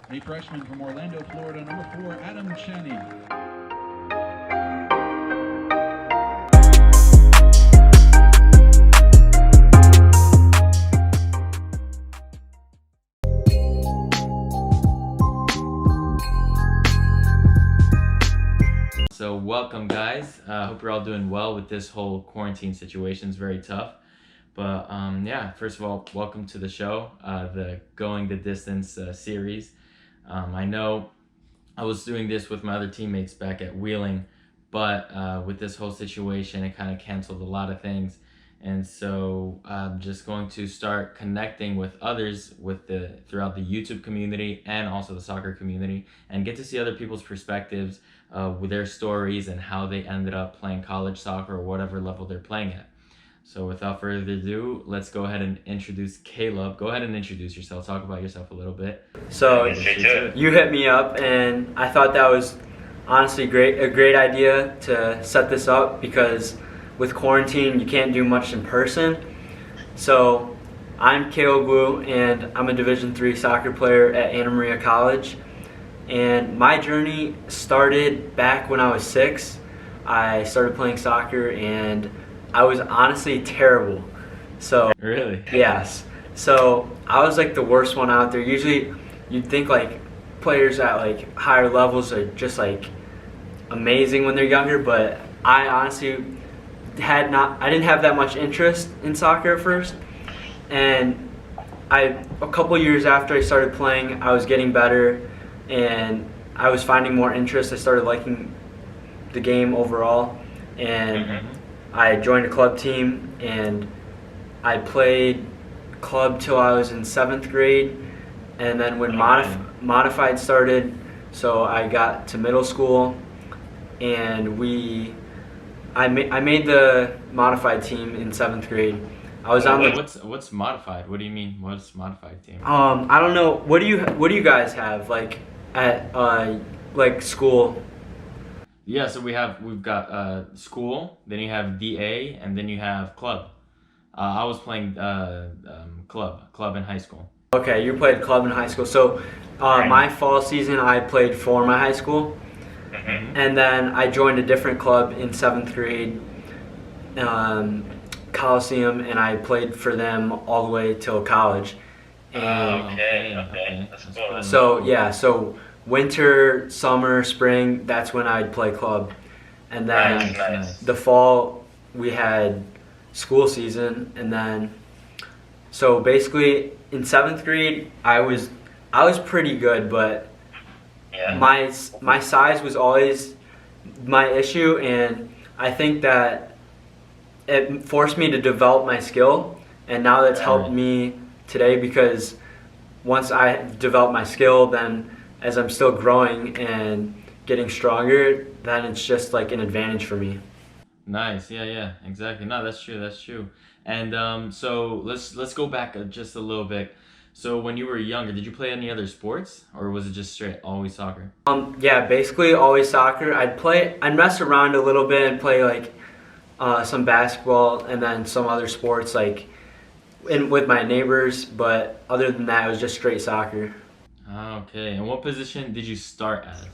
The freshman from Orlando, Florida, number 4, Adam Cheney. So welcome guys, hope you're all doing well with this whole quarantine situation. It's very tough, but yeah, first of all, welcome to the show, the Going the Distance series. I know I was doing this with my other teammates back at Wheeling, but with this whole situation, it kind of canceled a lot of things. And so I'm just going to start connecting with others throughout the YouTube community and also the soccer community, and get to see other people's perspectives with their stories and how they ended up playing college soccer or whatever level they're playing at. So without further ado, let's go ahead and introduce Caleb. Go ahead and introduce yourself. Talk about yourself a little bit. So you hit me up, and I thought that was honestly a great idea to set this up, because with quarantine you can't do much in person. So I'm Caleb Wu, and I'm a Division III soccer player at Anna Maria College. And my journey started back when I was 6. I started playing soccer, and I was honestly terrible. So Really? yes. So I was like the worst one out there. Usually you'd think like players at like higher levels are just like amazing when they're younger, but I honestly I didn't have that much interest in soccer at first. And a couple years after I started playing, I was getting better and I was finding more interest. I started liking the game overall, and I joined a club team, and I played club till I was in 7th grade, and then when modified started, so I got to middle school, and I made the modified team in 7th grade. I was on the. What's modified? What do you mean? What's modified team? I don't know. What do you guys have like at like school? Yeah, so we've got school, then you have DA, and then you have club. I was playing club in high school. Okay, you played club in high school. So my fall season, I played for my high school, and then I joined a different club in 7th grade, Coliseum, and I played for them all the way till college. And Okay. That's cool. so yeah, so winter, summer, spring, that's when I'd play club. And then Nice. the fall we had school season, and then so basically in 7th grade I was pretty good, but Yeah. my size was always my issue, and I think that it forced me to develop my skill, and now that's helped me today, because once I develop my skill, then as I'm still growing and getting stronger, then it's just like an advantage for me. Nice. Yeah, exactly. No, that's true. And so let's go back just a little bit. So when you were younger, did you play any other sports, or was it just straight always soccer? Yeah, basically always soccer. I'd mess around a little bit and play like some basketball, and then some other sports like with my neighbors, but other than that, it was just straight soccer. Okay. And what position did you start as?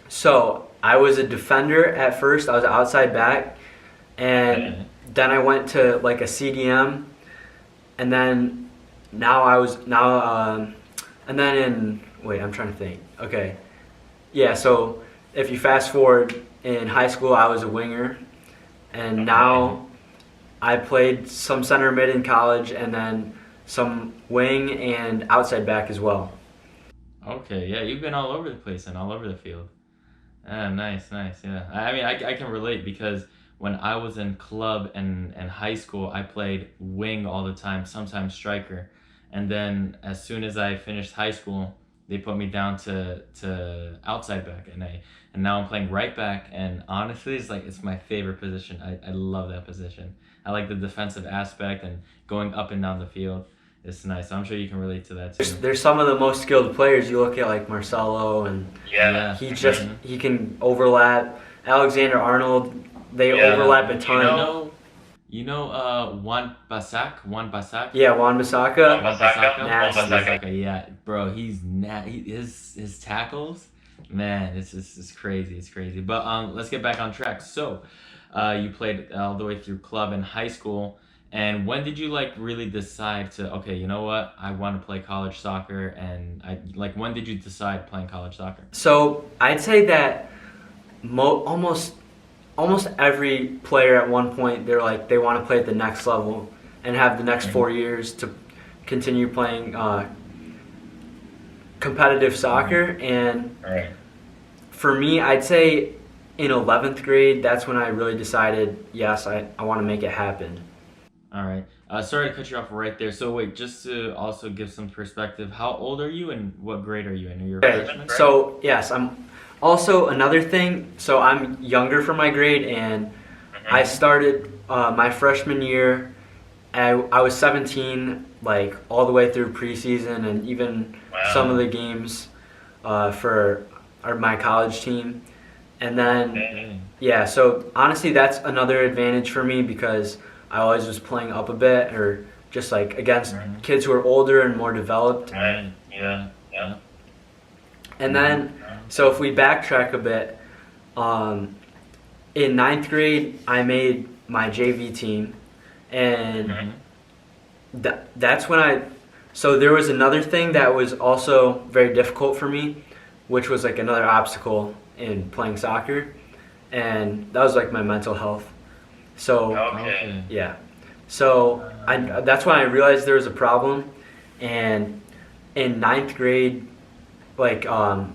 So I was a defender at first. I was outside back, and then I went to like a CDM, and then and then I'm trying to think. Okay, yeah. So if you fast forward, in high school I was a winger, and now I played some center mid in college, and then some wing and outside back as well. Okay, yeah, you've been all over the place and all over the field. Nice, yeah. I mean, I can relate, because when I was in club and high school, I played wing all the time, sometimes striker. And then as soon as I finished high school, they put me down to outside back, and now I'm playing right back, and honestly it's my favorite position. I love that position. I like the defensive aspect and going up and down the field. It's nice. So I'm sure you can relate to that too. There's some of the most skilled players. You look at like Marcelo, and Yeah. he can overlap. Alexander Arnold, they overlap a ton. You know, Juan Basak. Yeah, Juan Bissaka. Wan-Bissaka? Nasty. Wan-Bissaka, yeah, bro, his tackles, man, it's crazy, it's crazy. But let's get back on track. So, you played all the way through club and high school, and when did you like really decide to, okay, you know what, I want to play college soccer, and when did you decide playing college soccer? So I'd say that almost every player at one point they're like they want to play at the next level and have the next 4 years to continue playing competitive soccer. And Right. for me, I'd say in 11th grade, that's when I really decided, yes, I want to make it happen. All right. Sorry to cut you off right there. So wait, just to also give some perspective, how old are you and what grade are you in? Are you a Okay, freshman? so yes, I'm also another thing. So I'm younger for my grade, and I started my freshman year. I was 17, like all the way through preseason, and even Wow. some of the games for my college team. And then Okay. yeah, so honestly, that's another advantage for me because I always was playing up a bit, or just like against kids who are older and more developed. Right. Yeah. Yeah. And then, so if we backtrack a bit, in ninth grade, I made my JV team, and that's when so there was another thing that was also very difficult for me, which was like another obstacle in playing soccer, and that was like my mental health. So Okay. yeah, so that's when I realized there was a problem, and in ninth grade, like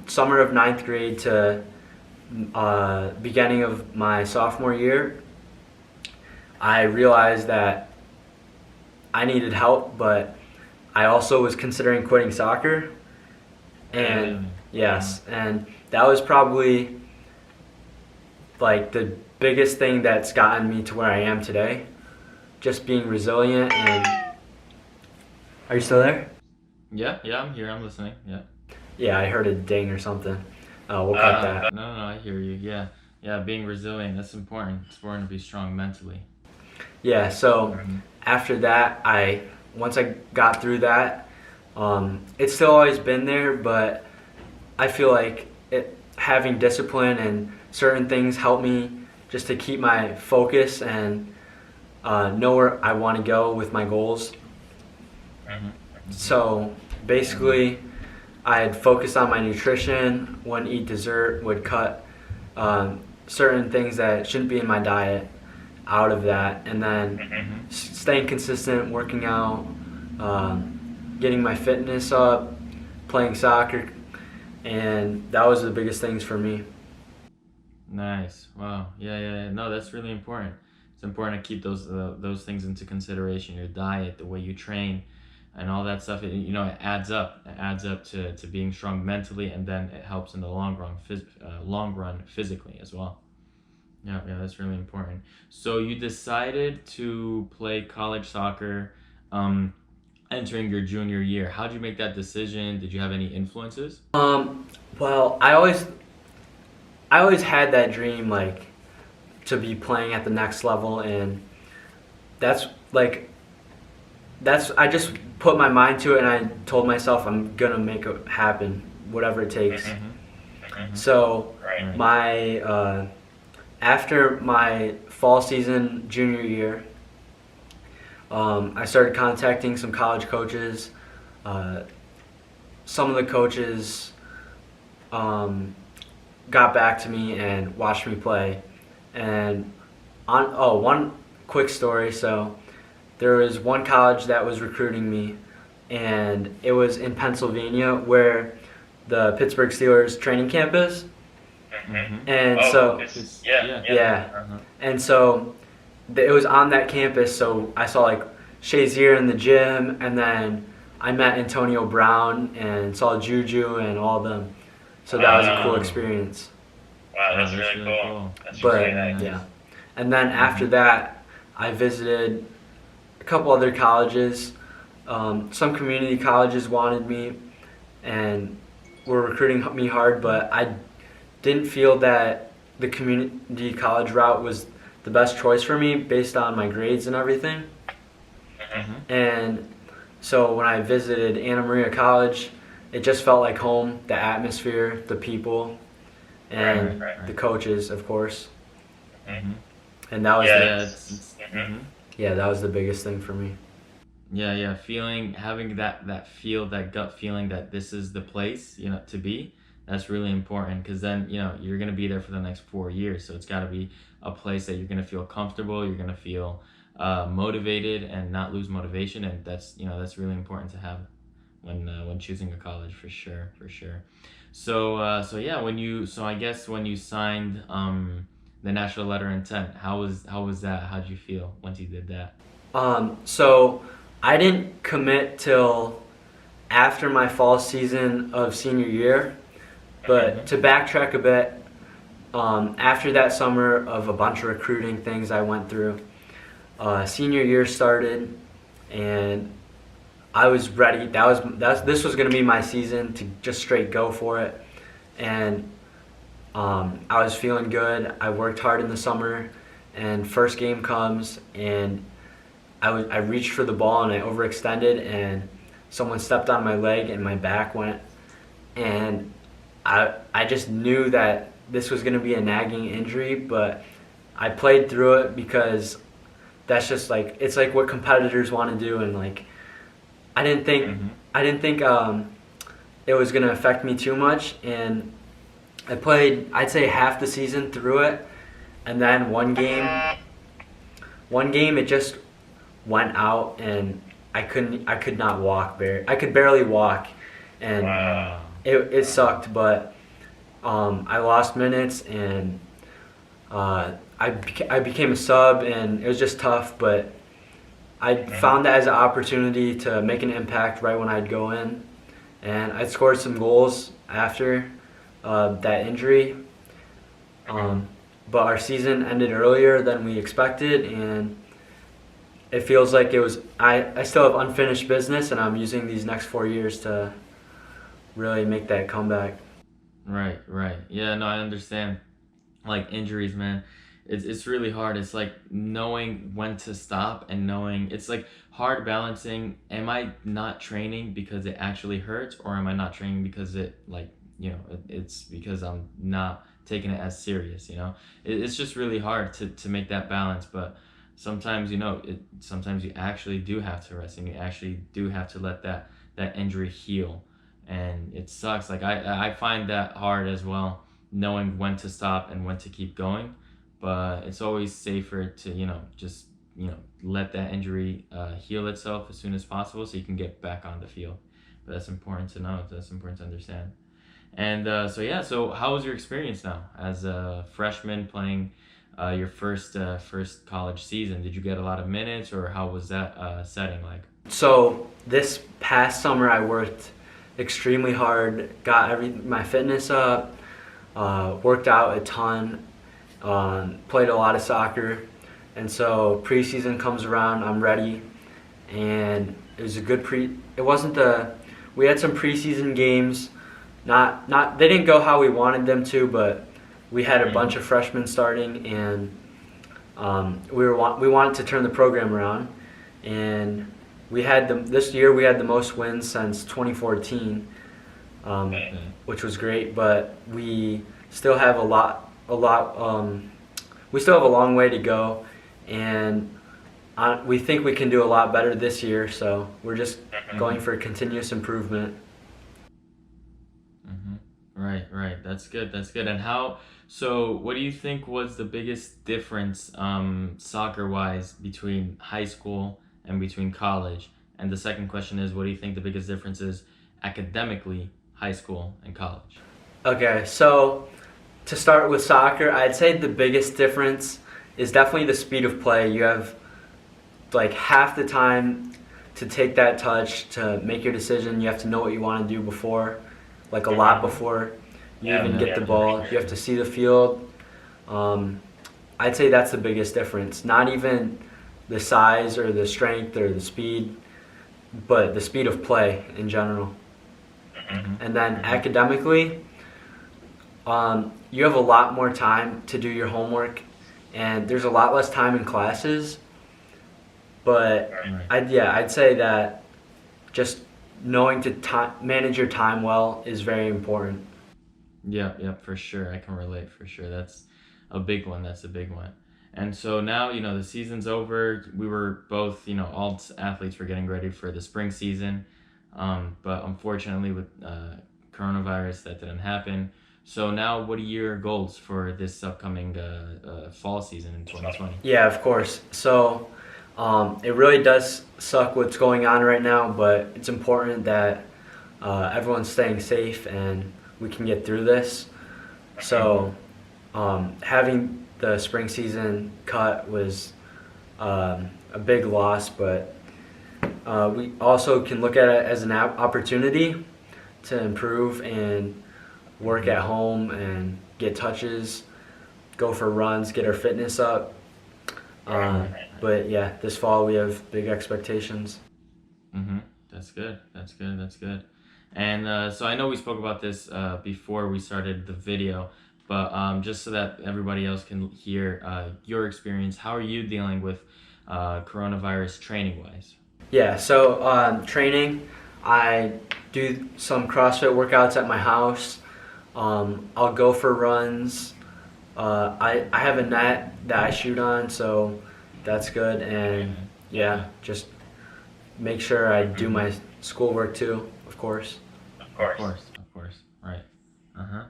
summer of ninth grade to beginning of my sophomore year, I realized that I needed help, but I also was considering quitting soccer. And yes, and that was probably like the biggest thing that's gotten me to where I am today. Just being resilient. And are you still there? Yeah, I'm here. I'm listening. Yeah. Yeah, I heard a ding or something. We'll cut that. No, I hear you. Yeah. Being resilient. That's important. It's important to be strong mentally. Yeah, so after that, once I got through that, it's still always been there, but I feel like having discipline and certain things help me just to keep my focus and know where I want to go with my goals. So basically, I had focused on my nutrition, wouldn't eat dessert, would cut certain things that shouldn't be in my diet out of that, and then staying consistent, working out, getting my fitness up, playing soccer, and that was the biggest things for me. Nice. Wow. Yeah. No, that's really important. It's important to keep those things into consideration. Your diet, the way you train, and all that stuff. It adds up. It adds up to being strong mentally, and then it helps in the long run physically as well. Yeah, that's really important. So you decided to play college soccer, entering your junior year. How'd you make that decision? Did you have any influences? Well, I always had that dream, like, to be playing at the next level, and I just put my mind to it, and I told myself I'm gonna make it happen, whatever it takes. So Right. my after my fall season junior year, I started contacting some college coaches. Some of the coaches got back to me and watched me play. And one quick story. So there was one college that was recruiting me, and it was in Pennsylvania, where the Pittsburgh Steelers training camp is. And so yeah. And so it was on that campus, so I saw like Shazier in the gym, and then I met Antonio Brown and saw Juju and all of them. So that was a cool experience. Wow, that's Oh, really cool. That's But really nice. yeah. And then after that, I visited a couple other colleges. Some community colleges wanted me and were recruiting me hard, but I didn't feel that the community college route was the best choice for me based on my grades and everything. And so when I visited Anna Maria College, it just felt like home. The atmosphere, the people, and Right. the coaches, of course. Mhm. And that was Yeah, that was the biggest thing for me. Yeah, having that feel, that gut feeling that this is the place, to be. That's really important, because then, you're going to be there for the next 4 years. So it's got to be a place that you're going to feel comfortable, you're going to feel motivated and not lose motivation. And that's really important to have when choosing a college, for sure, for sure. So yeah, I guess when you signed the national letter of intent, how was that? How did you feel once you did that? So I didn't commit till after my fall season of senior year, but to backtrack a bit, after that summer of a bunch of recruiting things I went through, senior year started, and I was ready. This was going to be my season to just straight go for it, and I was feeling good. I worked hard in the summer, and first game comes, and I reached for the ball and I overextended, and someone stepped on my leg and my back went, and I just knew that this was going to be a nagging injury, but I played through it because that's just like, it's like what competitors want to do, and like I didn't think it was going to affect me too much, and I played, I'd say, half the season through it, and then one game it just went out, and I could not walk. I could barely walk, and Wow. it sucked. But I lost minutes, and I became a sub, and it was just tough. But I found that as an opportunity to make an impact right when I'd go in, and I scored some goals after that injury. But our season ended earlier than we expected, and it feels like it was. I still have unfinished business, and I'm using these next 4 years to really make that comeback. Right. Yeah, no, I understand. Like, injuries, man, it's really hard. It's like knowing when to stop, and knowing, it's like hard balancing. Am I not training because it actually hurts, or am I not training because it's because I'm not taking it as serious? It's just really hard to make that balance. But sometimes, sometimes you actually do have to rest, and you actually do have to let that injury heal. And it sucks. Like, I find that hard as well, knowing when to stop and when to keep going. But it's always safer to, just, let that injury heal itself as soon as possible, so you can get back on the field. But that's important to know. That's important to understand. And so how was your experience now as a freshman playing your first college season? Did you get a lot of minutes, or how was that setting like? So this past summer I worked extremely hard, got my fitness up, worked out a ton, played a lot of soccer, and so preseason comes around, I'm ready, and it was a good we had some preseason games, they didn't go how we wanted them to, but we had a bunch of freshmen starting, and we wanted to turn the program around, and this year we had the most wins since 2014, which was great. But we still have we still have a long way to go, and we think we can do a lot better this year. So we're just going for continuous improvement. Right. That's good. And what do you think was the biggest difference, soccer-wise, between high school and between college? And the second question is, what do you think the biggest difference is academically, high school and college? Okay, so to start with soccer, I'd say the biggest difference is definitely the speed of play. You have like half the time to take that touch, to make your decision. You have to know what you want to do before, like a lot before you even get the ball. You have to see the field. I'd say that's the biggest difference. Not even the size or the strength or the speed, but the speed of play in general. And then academically, you have a lot more time to do your homework, and there's a lot less time in classes. But Right. I'd say that just knowing to manage your time well is very important. Yep, for sure. I can relate for sure. That's a big one. That's a big one. And so now, the season's over. We were both, all athletes were getting ready for the spring season. But unfortunately, with coronavirus, that didn't happen. So now, what are your goals for this upcoming fall season in 2020? Yeah, of course. So it really does suck what's going on right now, but it's important that everyone's staying safe and we can get through this. So having the spring season cut was a big loss, but we also can look at it as an opportunity to improve and work at home and get touches, go for runs, get our fitness up. But yeah, this fall we have big expectations. Mm-hmm. That's good. That's good. That's good. And so I know we spoke about this before we started the video, but just so that everybody else can hear your experience, how are you dealing with coronavirus training-wise? Yeah, so training, I do some CrossFit workouts at my house. I'll go for runs. I have a net that I shoot on, so that's good. And yeah, just make sure I do my schoolwork too, of course. Of course. Of course. Right. Uh-huh.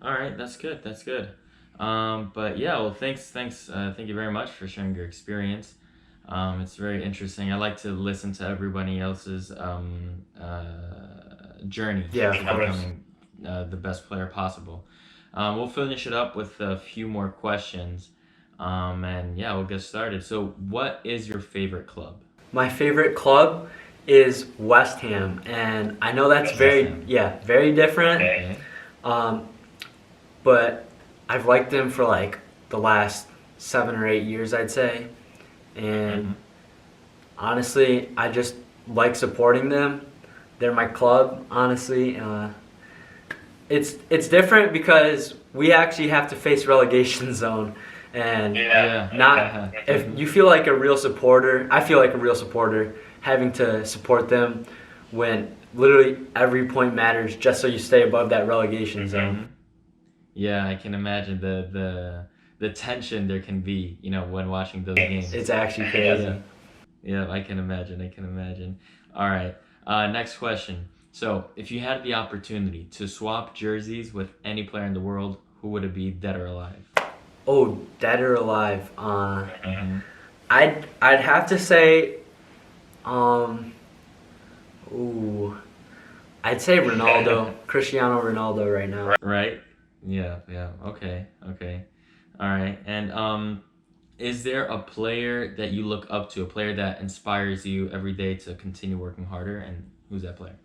All right, that's good. That's good. But yeah, well, thank you very much for sharing your experience. It's very interesting. I like to listen to everybody else's journey Yeah, to of course. becoming the best player possible. We'll finish it up with a few more questions, and yeah, we'll get started. So, what is your favorite club? My favorite club is West Ham, and I know that's very Ham. very different. Okay. Um, but I've liked them for like the last 7 or 8 years, I'd say. And honestly, I just like supporting them. They're my club, honestly. It's different because we actually have to face relegation zone, and Yeah. not if you feel like a real supporter. I feel like a real supporter having to support them when literally every point matters just so you stay above that relegation zone. Mhm. Yeah, I can imagine the tension there can be, when watching those games. It's actually crazy. Yeah, I can imagine. I can imagine. All right. Next question. So, if you had the opportunity to swap jerseys with any player in the world, who would it be, dead or alive? Oh, dead or alive? Mhm. I'd have to say, ooh, I'd say Ronaldo, Cristiano Ronaldo right now. Right? Yeah. Okay. All right. And is there a player that you look up to, a player that inspires you every day to continue working harder, and who's that player?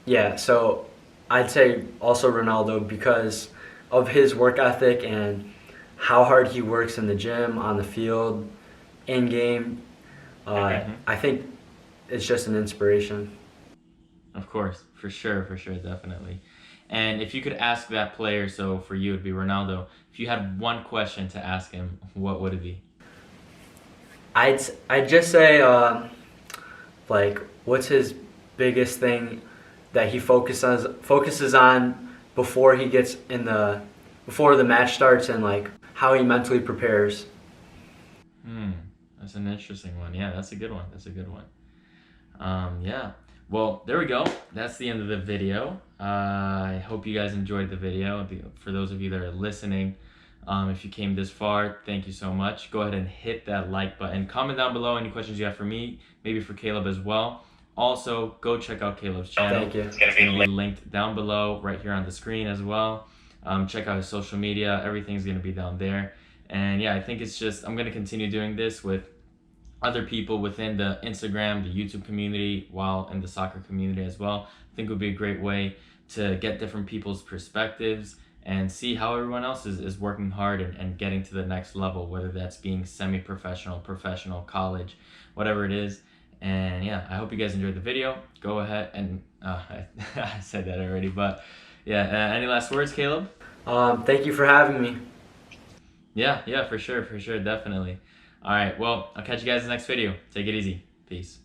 Yeah, so I'd say also Ronaldo because of his work ethic and how hard he works in the gym, on the field, in game. I think it's just an inspiration. Of course, for sure, definitely. And if you could ask that player, so for you it'd be Ronaldo, if you had one question to ask him, what would it be? I'd just say like what's his biggest thing that he focuses on before he gets before the match starts, and like how he mentally prepares. That's an interesting one. Yeah, that's a good one. Yeah. Well, there we go. That's the end of the video. I hope you guys enjoyed the video. For those of you that are listening, if you came this far, thank you so much. Go ahead and hit that like button. Comment down below any questions you have for me, maybe for Caleb as well. Also, go check out Caleb's channel. Thank you. It's gonna It's going to be be linked down below, right here on the screen as well. Check out his social media. Everything's going to be down there. And yeah, I think I'm going to continue doing this with other people within the Instagram, the YouTube community, while in the soccer community as well. I think it would be a great way to get different people's perspectives and see how everyone else is working hard and getting to the next level, whether that's being semi-professional, professional, college, whatever it is. And yeah, I hope you guys enjoyed the video. Go ahead and I said that already, but yeah, any last words, Caleb? Thank you for having me. Yeah, for sure, definitely. All right, well, I'll catch you guys in the next video. Take it easy. Peace.